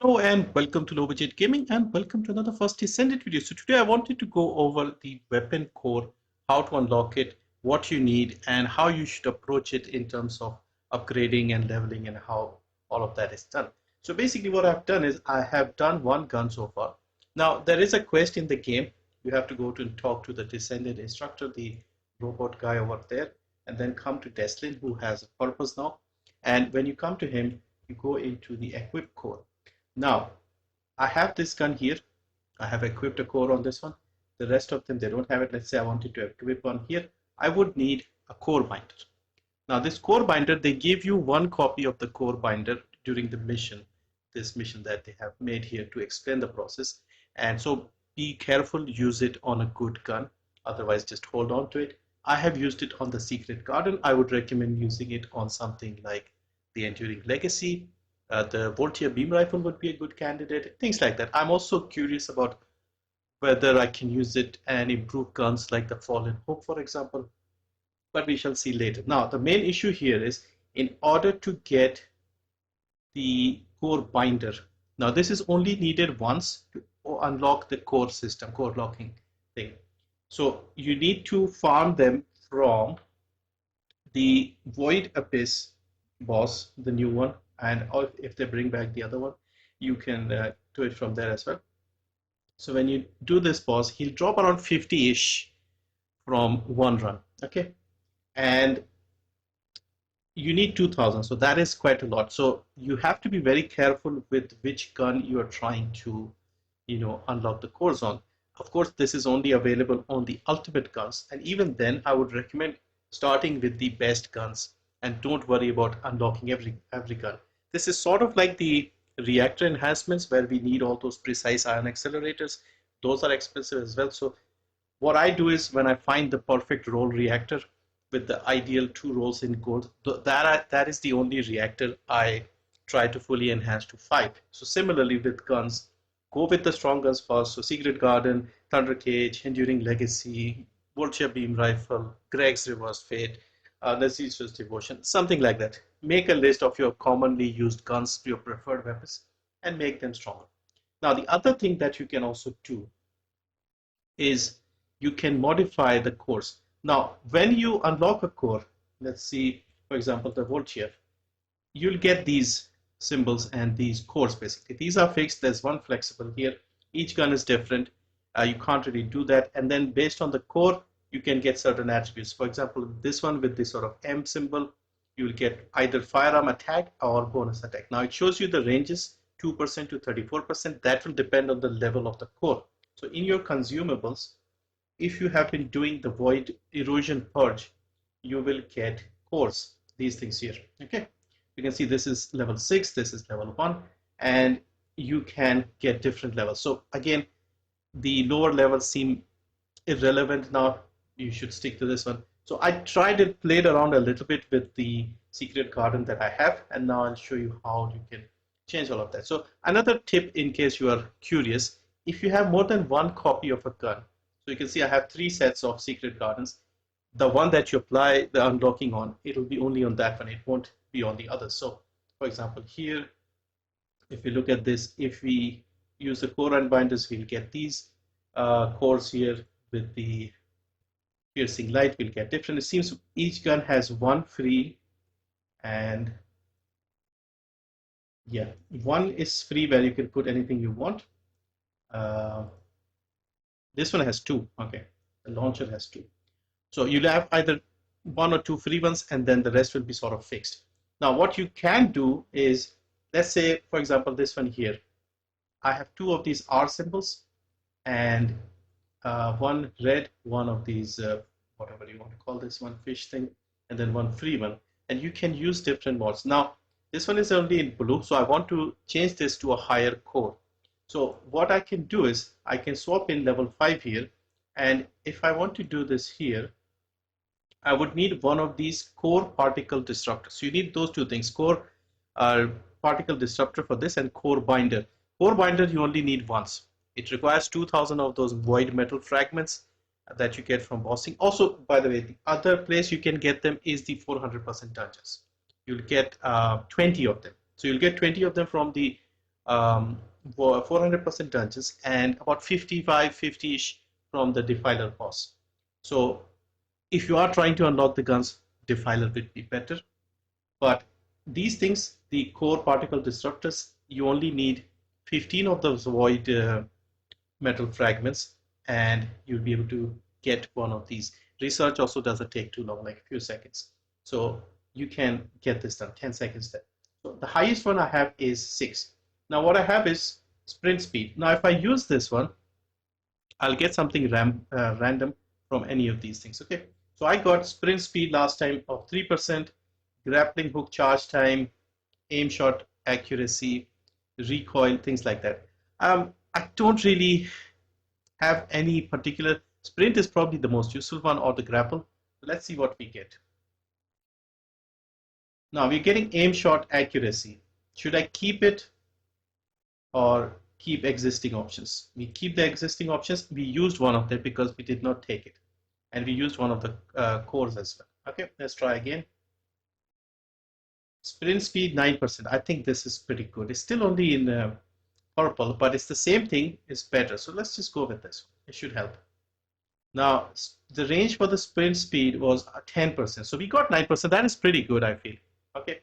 Hello and welcome to Low Budget Gaming and welcome to another First Descendant video. So today I wanted to go over the weapon core, how to unlock it, what you need and how you should approach it in terms of upgrading and leveling and how all of that is done. So basically what I've done is I have done one gun so far. Now there is a quest in the game. You have to go to and talk to the Descendant instructor, the robot guy over there, and then come to Deslin who has a purpose now. And when you come to him, you go into the equip core. Now, I have this gun here. I have equipped a core on this one. The rest of them, they don't have it. Let's say I wanted to equip one here. I would need a core binder. Now, this core binder, they give you one copy of the core binder during the mission, this mission that they have made here to explain the process. And so be careful, use it on a good gun. Otherwise, just hold on to it. I have used it on the Secret Garden. I would recommend using it on something like the Enduring Legacy. The Voltier beam rifle would be a good candidate, things like that. I'm also curious about whether I can use it and improve guns like the Fallen Hope, for example, but we shall see later. Now, the main issue here is in order to get the core binder, now this is only needed once to unlock the core system, core locking thing. So you need to farm them from the Void Abyss boss, the new one, and if they bring back the other one, you can do it from there as well. So when you do this boss, he'll drop around 50-ish from one run, okay? And you need 2000, so that is quite a lot. So you have to be very careful with which gun you are trying to, unlock the cores on. Of course, this is only available on the ultimate guns, and even then, I would recommend starting with the best guns and don't worry about unlocking every gun. This is sort of like the reactor enhancements where we need all those precise ion accelerators. Those are expensive as well. So what I do is when I find the perfect roll reactor with the ideal 2 rolls in gold, that is the only reactor I try to fully enhance to 5. So similarly with guns, go with the strong guns first. So Secret Garden, Thunder Cage, Enduring Legacy, Vulture Beam Rifle, Greg's Reverse Fate, Nazis's Devotion, something like that. Make a list of your commonly used guns, your preferred weapons, and make them stronger. Now, the other thing that you can also do is you can modify the cores. Now, when you unlock a core, let's see, for example, the Vulture, you'll get these symbols and these cores basically. These are fixed. There's one flexible here. Each gun is different. You can't really do that. And then based on the core, you can get certain attributes. For example, this one with this sort of M symbol, you will get either firearm attack or bonus attack. Now it shows you the ranges 2% to 34%. That will depend on the level of the core. So in your consumables, if you have been doing the void erosion purge, you will get cores, these things here. Okay, you can see this is level 6, this is level 1, and you can get different levels. So again, the lower levels seem irrelevant now. You should stick to this one. So I played around a little bit with the Secret Garden that I have, and now I'll show you how you can change all of that. So another tip in case you are curious, if you have more than one copy of a gun, so you can see I have 3 sets of Secret Gardens. The one that you apply the unlocking on, it will be only on that one. It won't be on the others. So for example, here, if we look at this, if we use the core unbinders, we'll get these cores here with the piercing light. We'll get different. It seems each gun has one free, and yeah, one is free where you can put anything you want. This one has 2. Okay, the launcher has 2. So you'll have either 1 or 2 free ones, and then the rest will be sort of fixed. Now, what you can do is, let's say, for example, this one here. I have 2 of these R symbols, and one red, one of these, whatever you want to call this one, fish thing, and then one free one. And you can use different mods. Now, this one is only in blue, so I want to change this to a higher core. So what I can do is I can swap in level 5 here, and if I want to do this here, I would need one of these core particle disruptors. So you need those 2 things, core particle disruptor for this and core binder. Core binder you only need once. It requires 2000 of those void metal fragments that you get from bossing. Also, by the way, the other place you can get them is the 400% dungeons. You'll get 20 of them. So you'll get 20 of them from the 400% dungeons, and about 55, 50-ish from the Defiler boss. So if you are trying to unlock the guns, Defiler would be better. But these things, the core particle disruptors, you only need 15 of those void metal fragments, and you'll be able to get one of these. Research also doesn't take too long, like a few seconds. So you can get this done, 10 seconds there. So the highest one I have is 6. Now what I have is sprint speed. Now if I use this one, I'll get something random from any of these things. Okay, so I got sprint speed last time of 3%, grappling hook charge time, aim shot accuracy, recoil, things like that. I don't really have any particular. Sprint is probably the most useful one, or the grapple. Let's see what we get. Now we're getting aim shot accuracy. Should I keep it or keep existing options? We keep the existing options. We used one of them because we did not take it, and we used one of the cores as well. Okay, let's try again. Sprint speed 9%. I think this is pretty good. It's still only in purple, but it's the same thing. It's better. So let's just go with this one. It should help. Now the range for the sprint speed was 10%. So we got 9%. That is pretty good, I feel. Okay.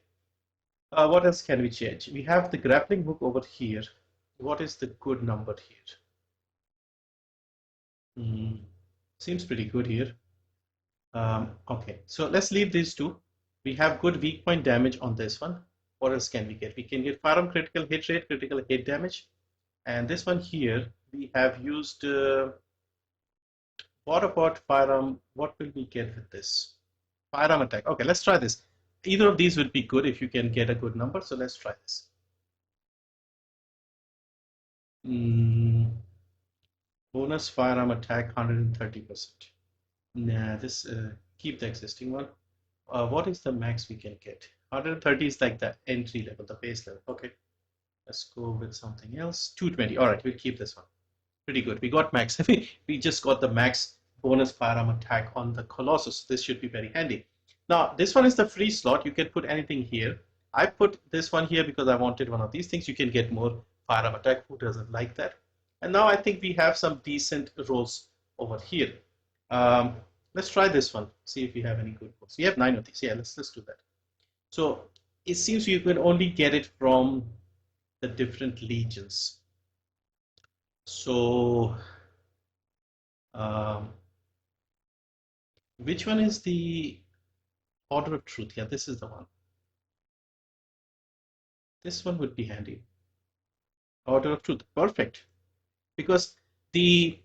What else can we change? We have the grappling hook over here. What is the good number here? Seems pretty good here. Okay, so let's leave these two. We have good weak point damage on this one. What else can we get? We can get firearm critical hit rate, critical hit damage. And this one here, we have used, what about firearm? What will we get with this? Firearm attack. Okay, let's try this. Either of these would be good if you can get a good number. So let's try this. Bonus firearm attack 130%. Nah, this keep the existing one. What is the max we can get? 130 is like the entry level, the base level. Okay, let's go with something else. 220. All right, we'll keep this one. Pretty good. We got max. We just got the max bonus firearm attack on the Colossus. This should be very handy. Now, this one is the free slot. You can put anything here. I put this one here because I wanted one of these things. You can get more firearm attack. Who doesn't like that? And now I think we have some decent rolls over here. Let's try this one. See if we have any good rolls. We have 9 of these. Yeah, let's do that. So it seems you can only get it from the different legions. So which one is the Order of Truth? Yeah, this is the one. This one would be handy. Order of Truth, perfect. Because the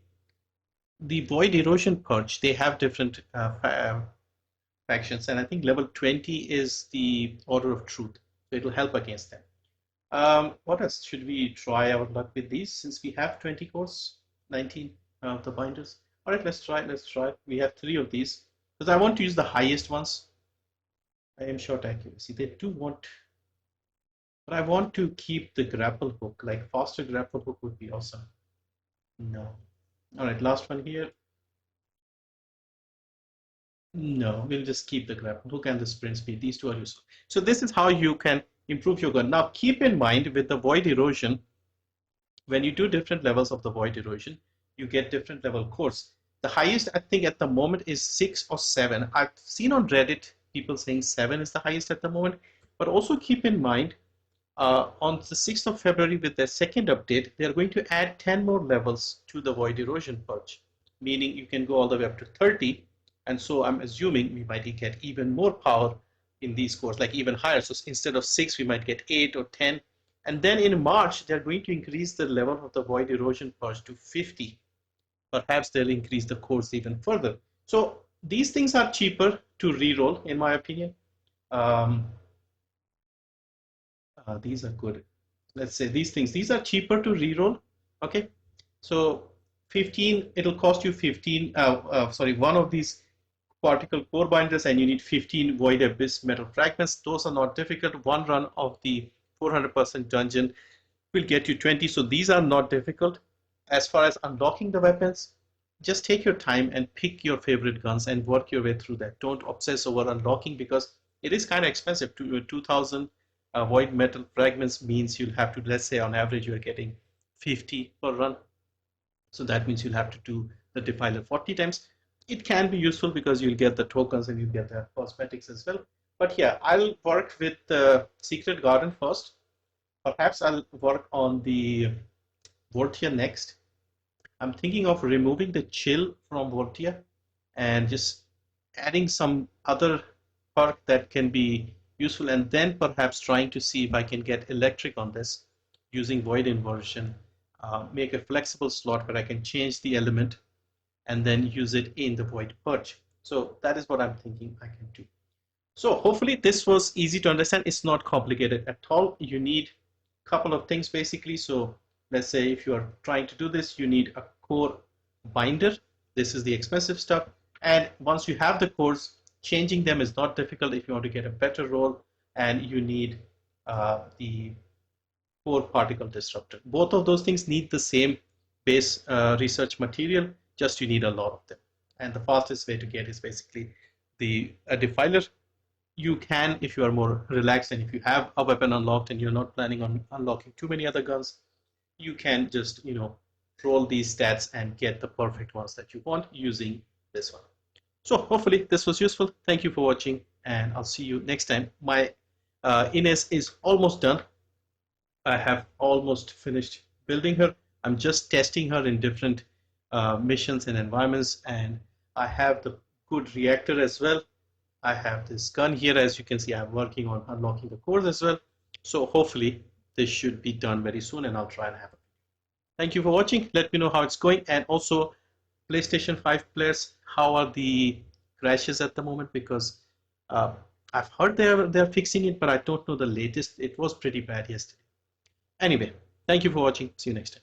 Void Erosion Purge, they have different factions, and I think level 20 is the Order of Truth, so it will help against them. What else? Should we try our luck with these since we have 20 cores, 19 of the binders? All right, let's try. We have 3 of these because I want to use the highest ones. I am short accuracy. They do want, but I want to keep the grapple hook. Like faster grapple hook would be awesome. No. All right, last one here. No, we'll just keep the grapple hook and the sprint speed. These two are useful. So this is how you can improve your gun. Now keep in mind with the void erosion, when you do different levels of the void erosion, you get different level cores. The highest I think at the moment is 6 or 7. I've seen on Reddit people saying 7 is the highest at the moment, but also keep in mind on the 6th of February with their second update, they're going to add 10 more levels to the void erosion purge, meaning you can go all the way up to 30. And so I'm assuming we might get even more power in these cores, like even higher. So instead of 6, we might get 8 or 10. And then in March, they're going to increase the level of the void erosion purge to 50. Perhaps they'll increase the cores even further. So these things are cheaper to reroll, in my opinion. These are good. Let's say these things. These are cheaper to reroll. Okay, so 15. It'll cost you 15. One of these particle core binders, and you need 15 void abyss metal fragments. Those are not difficult. One run of the 400% dungeon will get you 20. So these are not difficult. As far as unlocking the weapons, just take your time and pick your favorite guns and work your way through that. Don't obsess over unlocking because it is kind of expensive. 2,000 Avoid metal fragments means you'll have to, let's say on average, you're getting 50 per run. So that means you'll have to do the defiler 40 times. It can be useful because you'll get the tokens and you'll get the cosmetics as well. But yeah, I'll work with the Secret Garden first. Perhaps I'll work on the Vortia next. I'm thinking of removing the chill from Vortia and just adding some other perk that can be useful, and then perhaps trying to see if I can get electric on this using void inversion, make a flexible slot where I can change the element and then use it in the void purge. So that is what I'm thinking I can do. So hopefully this was easy to understand. It's not complicated at all. You need a couple of things basically. So let's say if you are trying to do this, you need a core binder. This is the expensive stuff. And once you have the cores, changing them is not difficult if you want to get a better roll. And you need the core particle disruptor. Both of those things need the same base research material, just you need a lot of them. And the fastest way to get is basically the defiler. You can, if you are more relaxed and if you have a weapon unlocked and you're not planning on unlocking too many other guns, you can just, roll these stats and get the perfect ones that you want using this one. So hopefully this was useful. Thank you for watching, and I'll see you next time. My Ines is almost done. I have almost finished building her. I'm just testing her in different missions and environments, and I have the good reactor as well. I have this gun here. As you can see, I'm working on unlocking the cores as well. So hopefully this should be done very soon, and I'll try and have it. Thank you for watching. Let me know how it's going. And also PlayStation 5 players, how are the crashes at the moment? Because I've heard they're fixing it, but I don't know the latest. It was pretty bad yesterday. Anyway, thank you for watching. See you next time.